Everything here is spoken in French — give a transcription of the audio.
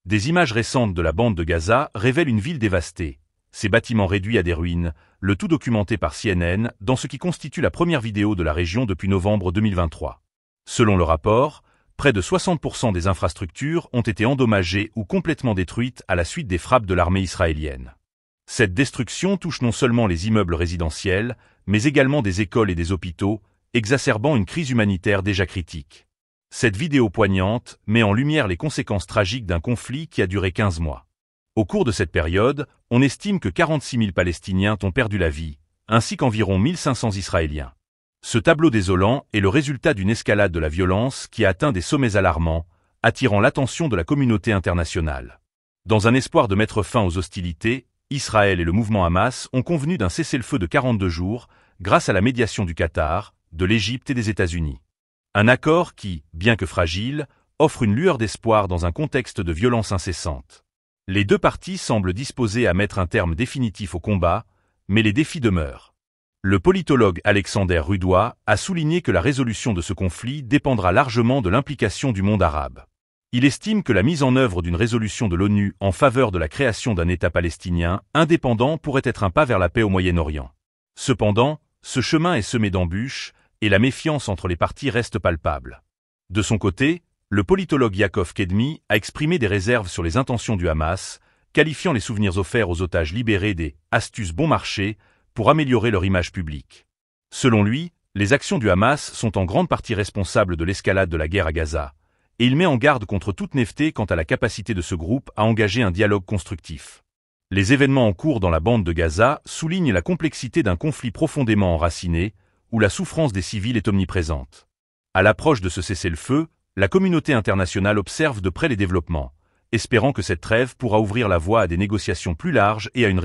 Des images récentes de la bande de Gaza révèlent une ville dévastée, ses bâtiments réduits à des ruines, le tout documenté par CNN dans ce qui constitue la première vidéo de la région depuis novembre 2023. Selon le rapport, près de 60% des infrastructures ont été endommagées ou complètement détruites à la suite des frappes de l'armée israélienne. Cette destruction touche non seulement les immeubles résidentiels, mais également des écoles et des hôpitaux, exacerbant une crise humanitaire déjà critique. Cette vidéo poignante met en lumière les conséquences tragiques d'un conflit qui a duré 15 mois. Au cours de cette période, on estime que 46 000 Palestiniens ont perdu la vie, ainsi qu'environ 1500 Israéliens. Ce tableau désolant est le résultat d'une escalade de la violence qui a atteint des sommets alarmants, attirant l'attention de la communauté internationale. Dans un espoir de mettre fin aux hostilités, Israël et le mouvement Hamas ont convenu d'un cessez-le-feu de 42 jours grâce à la médiation du Qatar, de l'Égypte et des États-Unis. Un accord qui, bien que fragile, offre une lueur d'espoir dans un contexte de violence incessante. Les deux parties semblent disposées à mettre un terme définitif au combat, mais les défis demeurent. Le politologue Alexander Rudois a souligné que la résolution de ce conflit dépendra largement de l'implication du monde arabe. Il estime que la mise en œuvre d'une résolution de l'ONU en faveur de la création d'un État palestinien indépendant pourrait être un pas vers la paix au Moyen-Orient. Cependant, ce chemin est semé d'embûches et la méfiance entre les parties reste palpable. De son côté, le politologue Yaakov Kedmi a exprimé des réserves sur les intentions du Hamas, qualifiant les souvenirs offerts aux otages libérés des « astuces bon marché » pour améliorer leur image publique. Selon lui, les actions du Hamas sont en grande partie responsables de l'escalade de la guerre à Gaza, et il met en garde contre toute naïveté quant à la capacité de ce groupe à engager un dialogue constructif. Les événements en cours dans la bande de Gaza soulignent la complexité d'un conflit profondément enraciné, où la souffrance des civils est omniprésente. À l'approche de ce cessez-le-feu, la communauté internationale observe de près les développements, espérant que cette trêve pourra ouvrir la voie à des négociations plus larges et à une